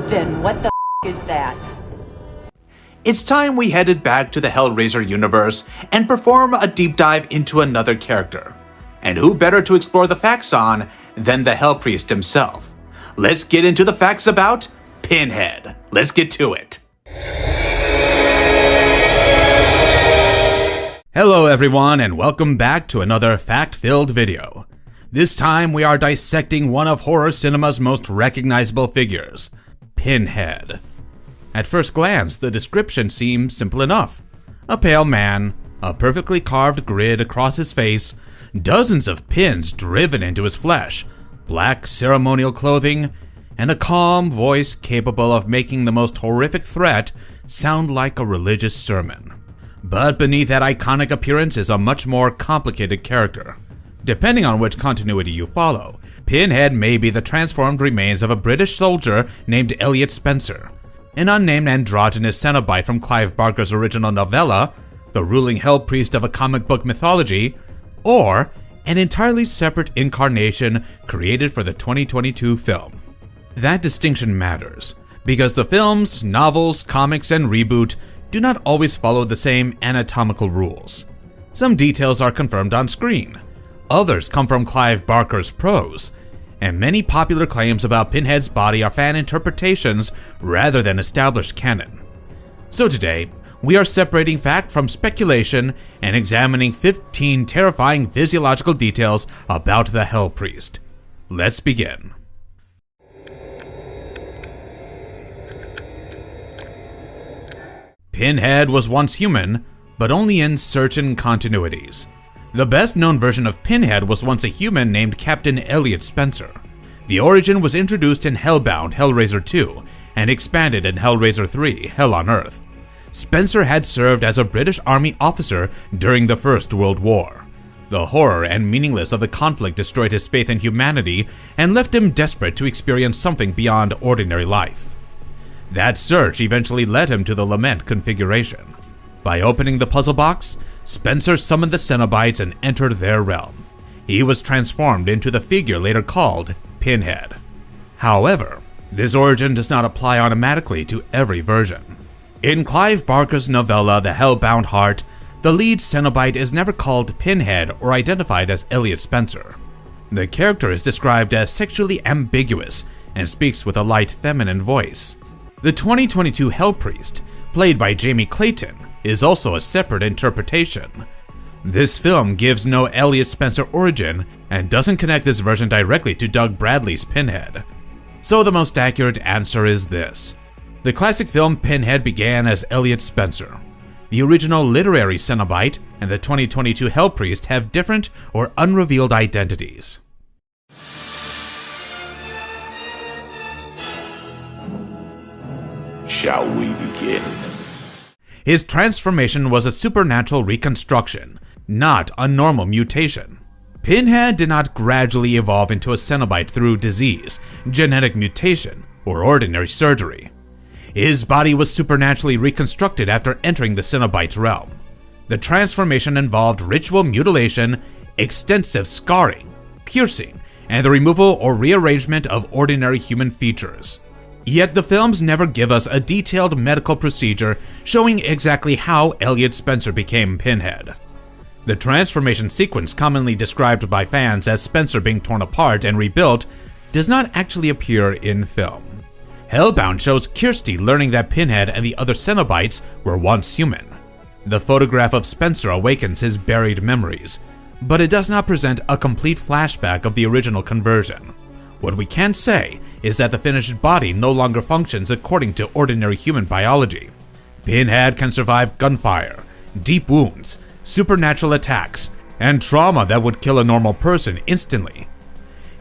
Then what the is that? It's time we headed back to the Hellraiser universe and perform a deep dive into another character. And who better to explore the facts on than the Hell Priest himself? Let's get into the facts about Pinhead. Let's get to it. Hello everyone, and welcome back to another fact-filled video. This time we are dissecting one of horror cinema's most recognizable figures, Pinhead. At first glance, the description seems simple enough. A pale man, a perfectly carved grid across his face, dozens of pins driven into his flesh, black ceremonial clothing, and a calm voice capable of making the most horrific threat sound like a religious sermon. But beneath that iconic appearance is a much more complicated character. Depending on which continuity you follow, Pinhead may be the transformed remains of a British soldier named Elliott Spencer, an unnamed androgynous Cenobite from Clive Barker's original novella, the ruling hell priest of a comic book mythology, or an entirely separate incarnation created for the 2022 film. That distinction matters, because the films, novels, comics, and reboot do not always follow the same anatomical rules. Some details are confirmed on screen, others come from Clive Barker's prose, and many popular claims about Pinhead's body are fan interpretations rather than established canon. So today, we are separating fact from speculation and examining 15 terrifying physiological details about the Hell Priest. Let's begin. Pinhead was once human, but only in certain continuities. The best-known version of Pinhead was once a human named Captain Elliott Spencer. The origin was introduced in Hellbound Hellraiser 2 and expanded in Hellraiser 3 Hell on Earth. Spencer had served as a British Army officer during the First World War. The horror and meaninglessness of the conflict destroyed his faith in humanity and left him desperate to experience something beyond ordinary life. That search eventually led him to the Lament configuration. By opening the puzzle box, Spencer summoned the Cenobites and entered their realm. He was transformed into the figure later called Pinhead. However, this origin does not apply automatically to every version. In Clive Barker's novella The Hellbound Heart, the lead Cenobite is never called Pinhead or identified as Elliott Spencer. The character is described as sexually ambiguous and speaks with a light feminine voice. The 2022 Hell Priest, played by Jamie Clayton, is also a separate interpretation. This film gives no Elliott Spencer origin and doesn't connect this version directly to Doug Bradley's Pinhead. So the most accurate answer is this. The classic film Pinhead began as Elliott Spencer. The original literary Cenobite and the 2022 Hell Priest have different or unrevealed identities. Shall we begin? His transformation was a supernatural reconstruction, not a normal mutation. Pinhead did not gradually evolve into a Cenobite through disease, genetic mutation, or ordinary surgery. His body was supernaturally reconstructed after entering the Cenobite's realm. The transformation involved ritual mutilation, extensive scarring, piercing, and the removal or rearrangement of ordinary human features. Yet the films never give us a detailed medical procedure showing exactly how Elliott Spencer became Pinhead. The transformation sequence, commonly described by fans as Spencer being torn apart and rebuilt, does not actually appear in film. Hellbound shows Kirsty learning that Pinhead and the other Cenobites were once human. The photograph of Spencer awakens his buried memories, but it does not present a complete flashback of the original conversion. What we can say is that the finished body no longer functions according to ordinary human biology. Pinhead can survive gunfire, deep wounds, supernatural attacks, and trauma that would kill a normal person instantly.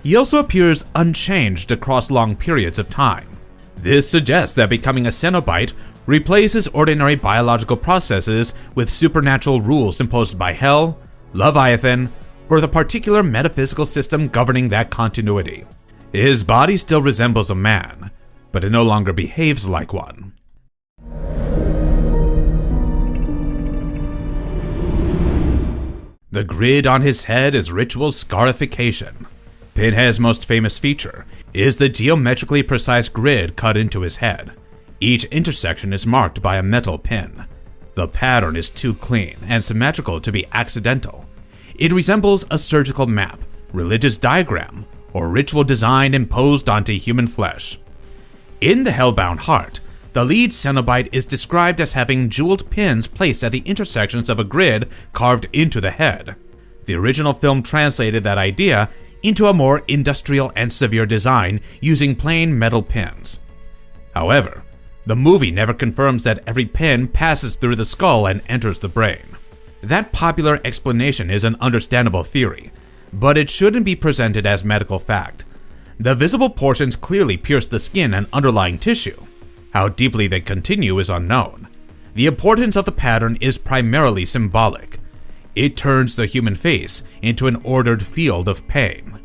He also appears unchanged across long periods of time. This suggests that becoming a Cenobite replaces ordinary biological processes with supernatural rules imposed by Hell, Leviathan, or the particular metaphysical system governing that continuity. His body still resembles a man, but it no longer behaves like one. The grid on his head is ritual scarification. Pinhead's most famous feature is the geometrically precise grid cut into his head. Each intersection is marked by a metal pin. The pattern is too clean and symmetrical to be accidental. It resembles a surgical map, religious diagram, or ritual design imposed onto human flesh. In The Hellbound Heart, the lead Cenobite is described as having jeweled pins placed at the intersections of a grid carved into the head. The original film translated that idea into a more industrial and severe design using plain metal pins. However, the movie never confirms that every pin passes through the skull and enters the brain. That popular explanation is an understandable theory, but it shouldn't be presented as medical fact. The visible portions clearly pierce the skin and underlying tissue. How deeply they continue is unknown. The importance of the pattern is primarily symbolic. It turns the human face into an ordered field of pain.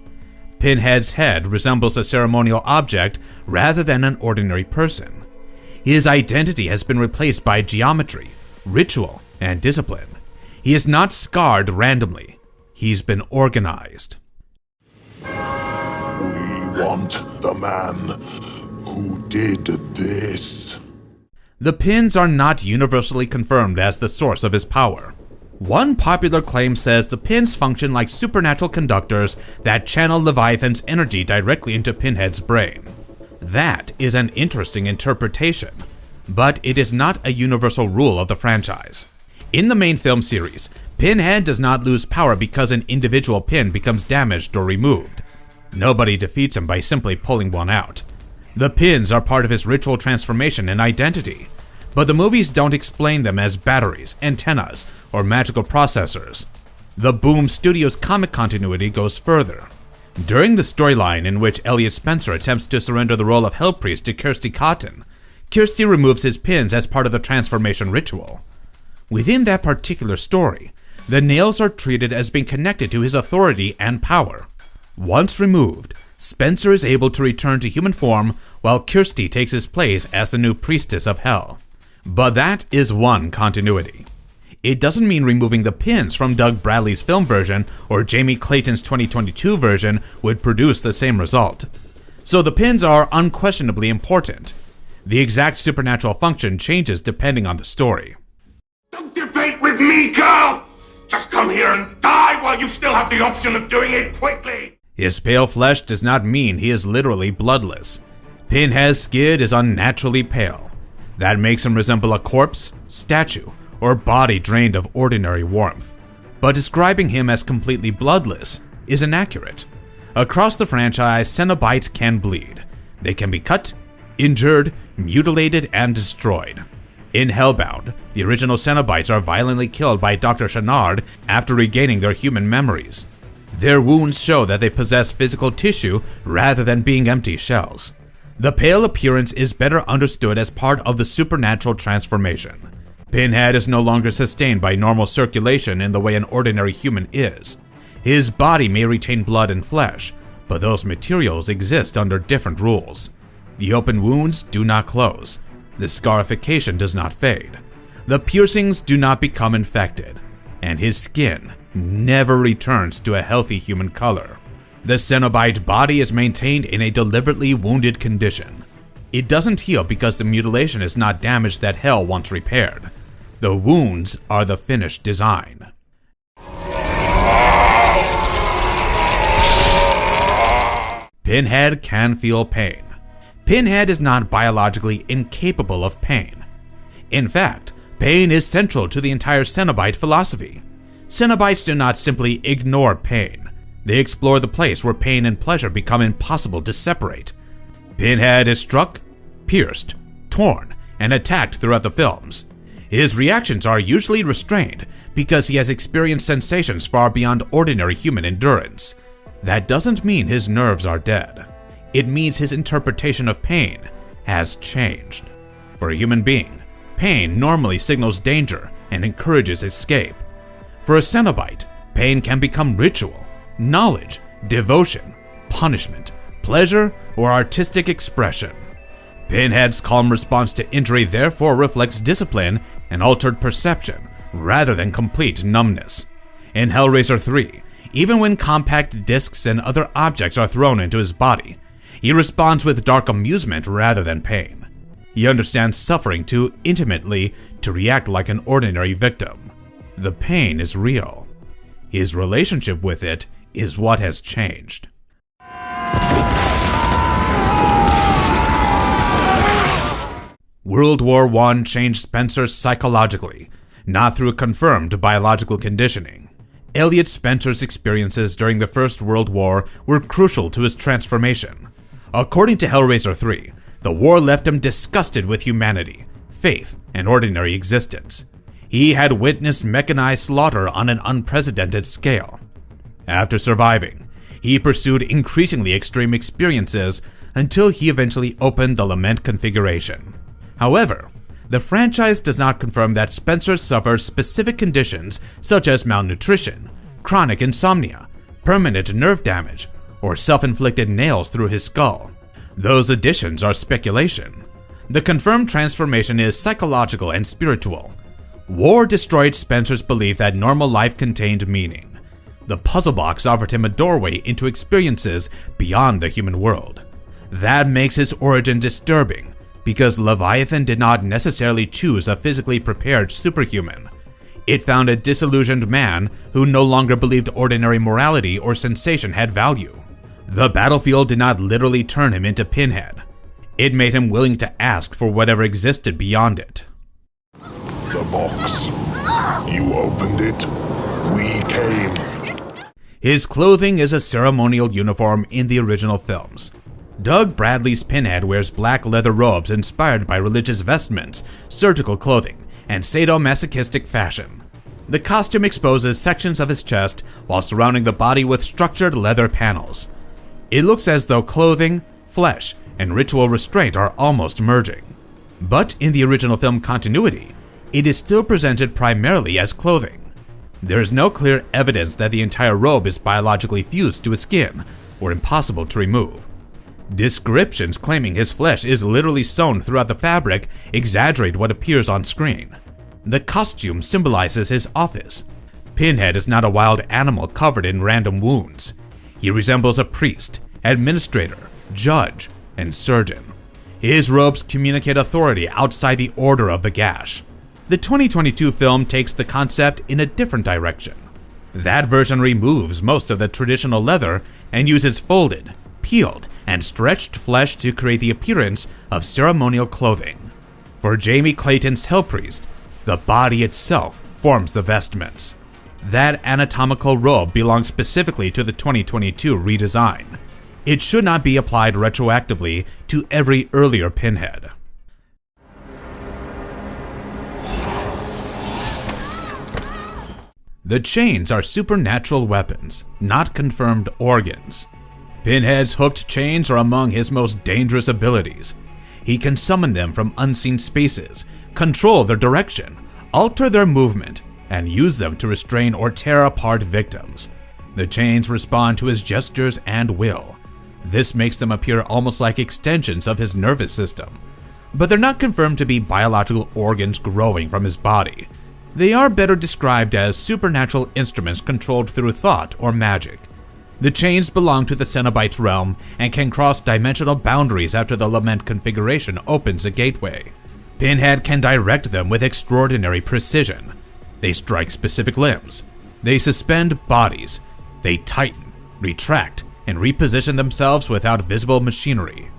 Pinhead's head resembles a ceremonial object rather than an ordinary person. His identity has been replaced by geometry, ritual, and discipline. He is not scarred randomly. He's been organized. We want the man who did this. The pins are not universally confirmed as the source of his power. One popular claim says the pins function like supernatural conductors that channel Leviathan's energy directly into Pinhead's brain. That is an interesting interpretation, but it is not a universal rule of the franchise. In the main film series, Pinhead does not lose power because an individual pin becomes damaged or removed. Nobody defeats him by simply pulling one out. The pins are part of his ritual transformation and identity, but the movies don't explain them as batteries, antennas, or magical processors. The Boom Studios comic continuity goes further. During the storyline in which Elliott Spencer attempts to surrender the role of Hell Priest to Kirsty Cotton, Kirsty removes his pins as part of the transformation ritual. Within that particular story, the nails are treated as being connected to his authority and power. Once removed, Spencer is able to return to human form while Kirsty takes his place as the new priestess of Hell. But that is one continuity. It doesn't mean removing the pins from Doug Bradley's film version or Jamie Clayton's 2022 version would produce the same result. So the pins are unquestionably important. The exact supernatural function changes depending on the story. Don't debate with me, girl! Just come here and die while you still have the option of doing it quickly! His pale flesh does not mean he is literally bloodless. Pinhead's skin is unnaturally pale. That makes him resemble a corpse, statue, or body drained of ordinary warmth. But describing him as completely bloodless is inaccurate. Across the franchise, Cenobites can bleed. They can be cut, injured, mutilated, and destroyed. In Hellbound, the original Cenobites are violently killed by Dr. Chenard after regaining their human memories. Their wounds show that they possess physical tissue rather than being empty shells. The pale appearance is better understood as part of the supernatural transformation. Pinhead is no longer sustained by normal circulation in the way an ordinary human is. His body may retain blood and flesh, but those materials exist under different rules. The open wounds do not close. The scarification does not fade. The piercings do not become infected, and his skin never returns to a healthy human color. The Cenobite body is maintained in a deliberately wounded condition. It doesn't heal because the mutilation is not damage that Hell once repaired. The wounds are the finished design. Pinhead can feel pain. Pinhead is not biologically incapable of pain. In fact, pain is central to the entire Cenobite philosophy. Cenobites do not simply ignore pain. They explore the place where pain and pleasure become impossible to separate. Pinhead is struck, pierced, torn, and attacked throughout the films. His reactions are usually restrained because he has experienced sensations far beyond ordinary human endurance. That doesn't mean his nerves are dead. It means his interpretation of pain has changed. For a human being, pain normally signals danger and encourages escape. For a Cenobite, pain can become ritual, knowledge, devotion, punishment, pleasure, or artistic expression. Pinhead's calm response to injury therefore reflects discipline and altered perception rather than complete numbness. In Hellraiser 3, Even when compact discs and other objects are thrown into his body, he responds with dark amusement rather than pain. He understands suffering too intimately to react like an ordinary victim. The pain is real. His relationship with it is what has changed. World War I changed Spencer psychologically, not through confirmed biological conditioning. Elliott Spencer's experiences during the First World War were crucial to his transformation. According to Hellraiser 3, the war left him disgusted with humanity, faith, and ordinary existence. He had witnessed mechanized slaughter on an unprecedented scale. After surviving, he pursued increasingly extreme experiences until he eventually opened the Lament configuration. However, the franchise does not confirm that Spencer suffered specific conditions such as malnutrition, chronic insomnia, permanent nerve damage, or self-inflicted nails through his skull. Those additions are speculation. The confirmed transformation is psychological and spiritual. War destroyed Spencer's belief that normal life contained meaning. The puzzle box offered him a doorway into experiences beyond the human world. That makes his origin disturbing, because Leviathan did not necessarily choose a physically prepared superhuman. It found a disillusioned man who no longer believed ordinary morality or sensation had value. The battlefield did not literally turn him into Pinhead. It made him willing to ask for whatever existed beyond it. The box. You opened it. We came. His clothing is a ceremonial uniform in the original films. Doug Bradley's Pinhead wears black leather robes inspired by religious vestments, surgical clothing, and sadomasochistic fashion. The costume exposes sections of his chest while surrounding the body with structured leather panels. It looks as though clothing, flesh, and ritual restraint are almost merging. But in the original film continuity, it is still presented primarily as clothing. There is no clear evidence that the entire robe is biologically fused to his skin or impossible to remove. Descriptions claiming his flesh is literally sewn throughout the fabric exaggerate what appears on screen. The costume symbolizes his office. Pinhead is not a wild animal covered in random wounds. He resembles a priest, administrator, judge, and surgeon. His robes communicate authority outside the order of the gash. The 2022 film takes the concept in a different direction. That version removes most of the traditional leather and uses folded, peeled, and stretched flesh to create the appearance of ceremonial clothing. For Jamie Clayton's Hellpriest, the body itself forms the vestments. That anatomical robe belongs specifically to the 2022 redesign. It should not be applied retroactively to every earlier Pinhead. The chains are supernatural weapons, not confirmed organs. Pinhead's hooked chains are among his most dangerous abilities. He can summon them from unseen spaces, control their direction, alter their movement, and use them to restrain or tear apart victims. The chains respond to his gestures and will. This makes them appear almost like extensions of his nervous system. But they're not confirmed to be biological organs growing from his body. They are better described as supernatural instruments controlled through thought or magic. The chains belong to the Cenobite realm and can cross dimensional boundaries after the Lament configuration opens a gateway. Pinhead can direct them with extraordinary precision. They strike specific limbs. They suspend bodies. They tighten, retract, and reposition themselves without visible machinery.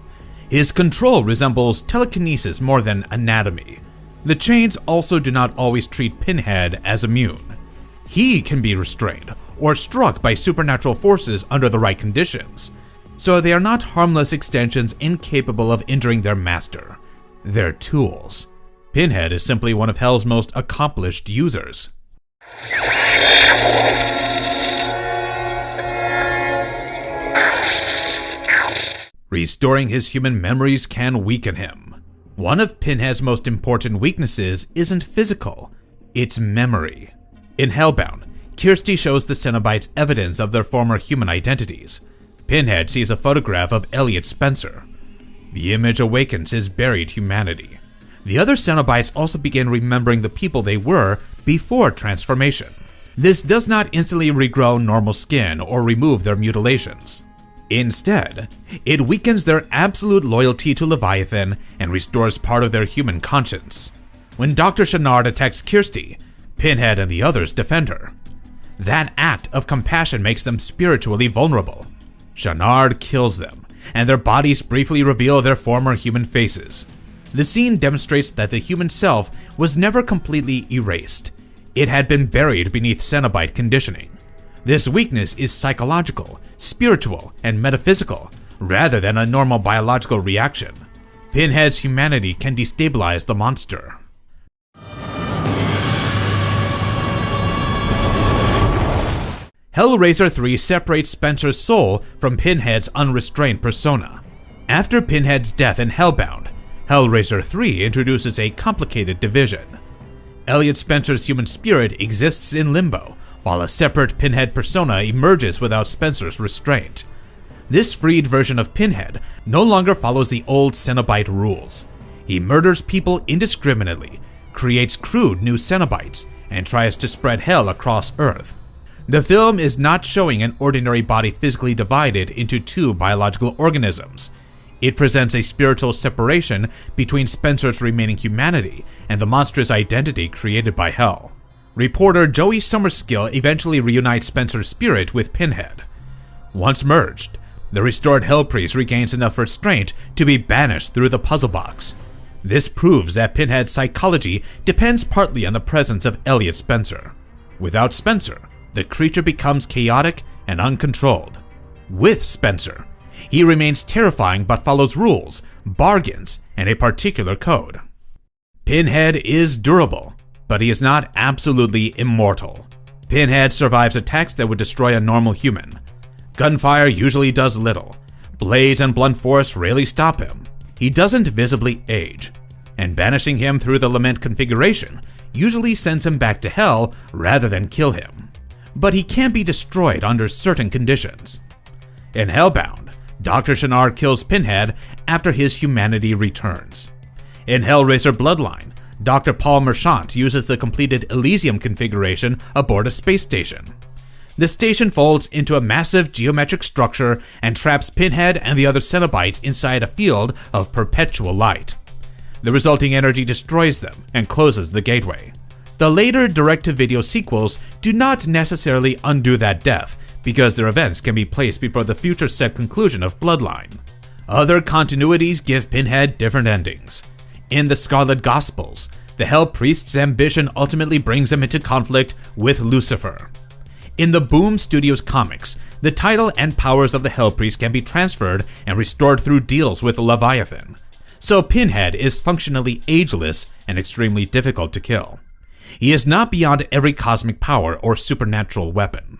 His control resembles telekinesis more than anatomy. The chains also do not always treat Pinhead as immune. He can be restrained or struck by supernatural forces under the right conditions. So they are not harmless extensions incapable of injuring their master. They're tools. Pinhead is simply one of Hell's most accomplished users. Restoring his human memories can weaken him. One of Pinhead's most important weaknesses isn't physical, it's memory. In Hellbound, Kirsty shows the Cenobites evidence of their former human identities. Pinhead sees a photograph of Elliott Spencer. The image awakens his buried humanity. The other Cenobites also begin remembering the people they were before transformation. This does not instantly regrow normal skin or remove their mutilations. Instead, it weakens their absolute loyalty to Leviathan and restores part of their human conscience. When Dr. Channard attacks Kirsty, Pinhead and the others defend her. That act of compassion makes them spiritually vulnerable. Channard kills them, and their bodies briefly reveal their former human faces. The scene demonstrates that the human self was never completely erased. It had been buried beneath Cenobite conditioning. This weakness is psychological, spiritual, and metaphysical, rather than a normal biological reaction. Pinhead's humanity can destabilize the monster. Hellraiser 3 separates Spencer's soul from Pinhead's unrestrained persona. After Pinhead's death in Hellbound, Hellraiser 3 introduces a complicated division. Elliott Spencer's human spirit exists in limbo, while a separate Pinhead persona emerges without Spencer's restraint. This freed version of Pinhead no longer follows the old Cenobite rules. He murders people indiscriminately, creates crude new Cenobites, and tries to spread hell across Earth. The film is not showing an ordinary body physically divided into two biological organisms. It presents a spiritual separation between Spencer's remaining humanity and the monstrous identity created by Hell. Reporter Joey Summerskill eventually reunites Spencer's spirit with Pinhead. Once merged, the restored Hell Priest regains enough restraint to be banished through the puzzle box. This proves that Pinhead's psychology depends partly on the presence of Elliott Spencer. Without Spencer, the creature becomes chaotic and uncontrolled. With Spencer, he remains terrifying but follows rules, bargains, and a particular code. Pinhead is durable, but he is not absolutely immortal. Pinhead survives attacks that would destroy a normal human. Gunfire usually does little. Blades and blunt force rarely stop him. He doesn't visibly age, and banishing him through the Lament configuration usually sends him back to hell rather than kill him. But he can be destroyed under certain conditions. In Hellbound, Dr. Channard kills Pinhead after his humanity returns. In Hellraiser Bloodline, Dr. Paul Merchant uses the completed Elysium configuration aboard a space station. The station folds into a massive geometric structure and traps Pinhead and the other Cenobites inside a field of perpetual light. The resulting energy destroys them and closes the gateway. The later direct-to-video sequels do not necessarily undo that death, because their events can be placed before the future set conclusion of Bloodline. Other continuities give Pinhead different endings. In the Scarlet Gospels, the Hell Priest's ambition ultimately brings him into conflict with Lucifer. In the Boom Studios comics, the title and powers of the Hell Priest can be transferred and restored through deals with Leviathan. So Pinhead is functionally ageless and extremely difficult to kill. He is not beyond every cosmic power or supernatural weapon.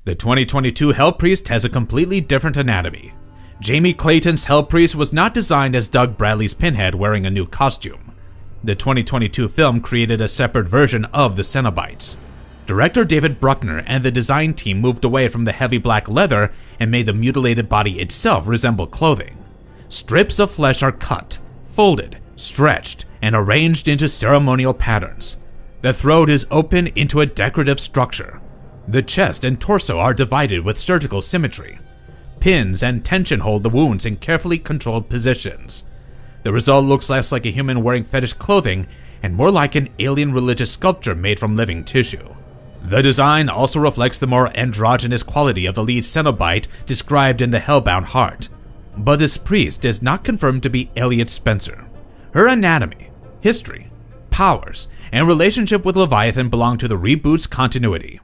The 2022 Hell Priest has a completely different anatomy. Jamie Clayton's Hell Priest was not designed as Doug Bradley's Pinhead wearing a new costume. The 2022 film created a separate version of the Cenobites. Director David Bruckner and the design team moved away from the heavy black leather and made the mutilated body itself resemble clothing. Strips of flesh are cut, folded, stretched, and arranged into ceremonial patterns. The throat is open into a decorative structure. The chest and torso are divided with surgical symmetry. Pins and tension hold the wounds in carefully controlled positions. The result looks less like a human wearing fetish clothing and more like an alien religious sculpture made from living tissue. The design also reflects the more androgynous quality of the lead Cenobite described in the Hellbound Heart. But this priest is not confirmed to be Elliott Spencer. Her anatomy, history, powers, and relationship with Leviathan belong to the reboot's continuity.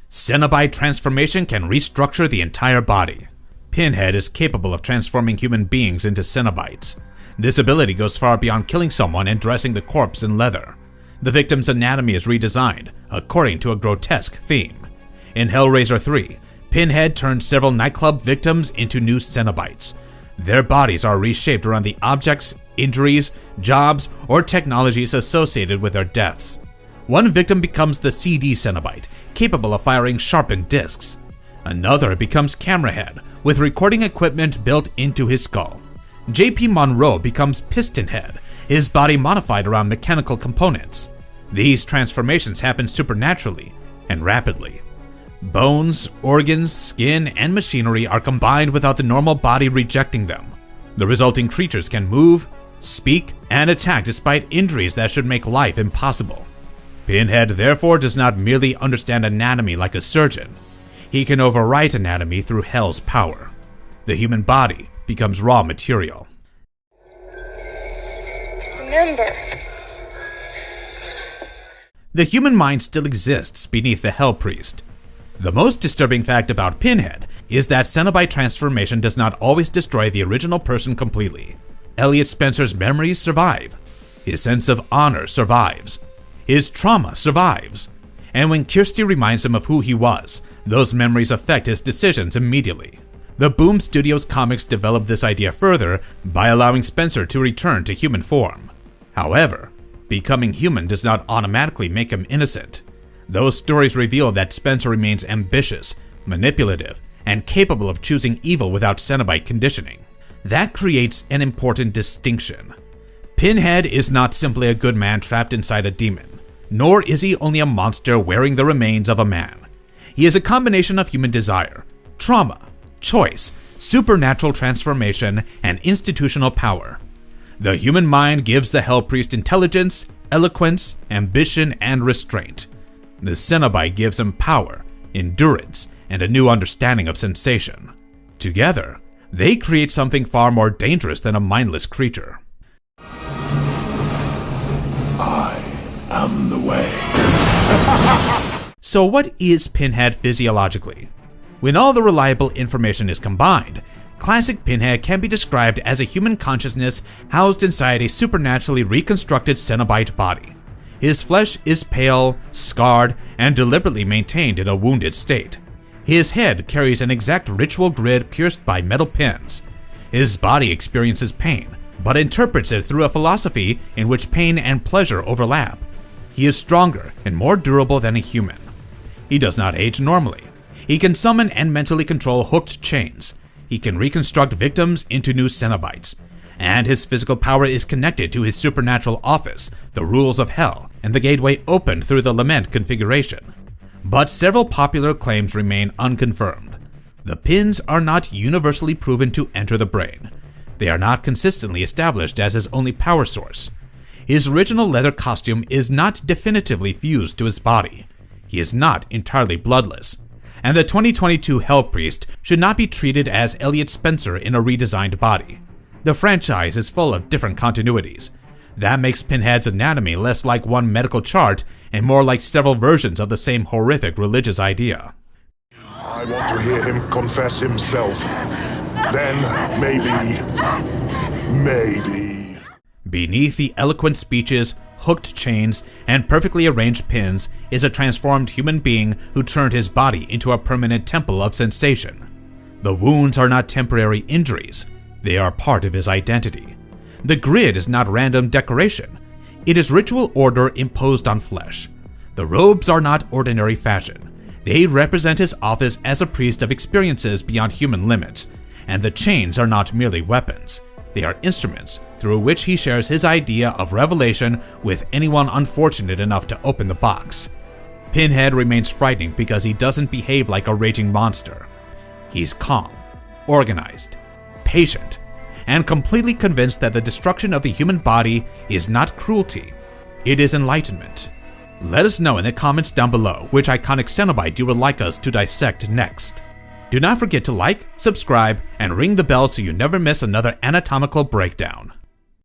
Cenobite transformation can restructure the entire body. Pinhead is capable of transforming human beings into Cenobites. This ability goes far beyond killing someone and dressing the corpse in leather. The victim's anatomy is redesigned, according to a grotesque theme. In Hellraiser 3, Pinhead turns several nightclub victims into new Cenobites. Their bodies are reshaped around the objects, injuries, jobs, or technologies associated with their deaths. One victim becomes the CD Cenobite, capable of firing sharpened discs. Another becomes Camerahead, with recording equipment built into his skull. JP Monroe becomes Pistonhead, his body modified around mechanical components. These transformations happen supernaturally and rapidly. Bones, organs, skin, and machinery are combined without the normal body rejecting them. The resulting creatures can move, speak, and attack despite injuries that should make life impossible. Pinhead therefore does not merely understand anatomy like a surgeon. He can overwrite anatomy through Hell's power. The human body becomes raw material. Remember. The human mind still exists beneath the Hell Priest. The most disturbing fact about Pinhead is that Cenobite transformation does not always destroy the original person completely. Elliott Spencer's memories survive. His sense of honor survives. His trauma survives. And when Kirsty reminds him of who he was, those memories affect his decisions immediately. The Boom Studios comics developed this idea further by allowing Spencer to return to human form. However, becoming human does not automatically make him innocent. Those stories reveal that Spencer remains ambitious, manipulative, and capable of choosing evil without Cenobite conditioning. That creates an important distinction. Pinhead is not simply a good man trapped inside a demon, nor is he only a monster wearing the remains of a man. He is a combination of human desire, trauma, choice, supernatural transformation, and institutional power. The human mind gives the Hell Priest intelligence, eloquence, ambition, and restraint. The Cenobite gives him power, endurance, and a new understanding of sensation. Together, they create something far more dangerous than a mindless creature. I am the way. So what is Pinhead physiologically? When all the reliable information is combined, classic Pinhead can be described as a human consciousness housed inside a supernaturally reconstructed Cenobite body. His flesh is pale, scarred, and deliberately maintained in a wounded state. His head carries an exact ritual grid pierced by metal pins. His body experiences pain, but interprets it through a philosophy in which pain and pleasure overlap. He is stronger and more durable than a human. He does not age normally. He can summon and mentally control hooked chains. He can reconstruct victims into new Cenobites. And his physical power is connected to his supernatural office, the rules of Hell, and the gateway opened through the Lament configuration. But several popular claims remain unconfirmed. The pins are not universally proven to enter the brain. They are not consistently established as his only power source. His original leather costume is not definitively fused to his body. He is not entirely bloodless. And the 2022 Hell Priest should not be treated as Elliott Spencer in a redesigned body. The franchise is full of different continuities. That makes Pinhead's anatomy less like one medical chart and more like several versions of the same horrific religious idea. I want to hear him confess himself. Then, maybe. Beneath the eloquent speeches, hooked chains, and perfectly arranged pins is a transformed human being who turned his body into a permanent temple of sensation. The wounds are not temporary injuries. They are part of his identity. The grid is not random decoration. It is ritual order imposed on flesh. The robes are not ordinary fashion. They represent his office as a priest of experiences beyond human limits. And the chains are not merely weapons. They are instruments through which he shares his idea of revelation with anyone unfortunate enough to open the box. Pinhead remains frightening because he doesn't behave like a raging monster. He's calm, organized, patient, and completely convinced that the destruction of the human body is not cruelty, it is enlightenment. Let us know in the comments down below which iconic Cenobite you would like us to dissect next. Do not forget to like, subscribe, and ring the bell so you never miss another anatomical breakdown.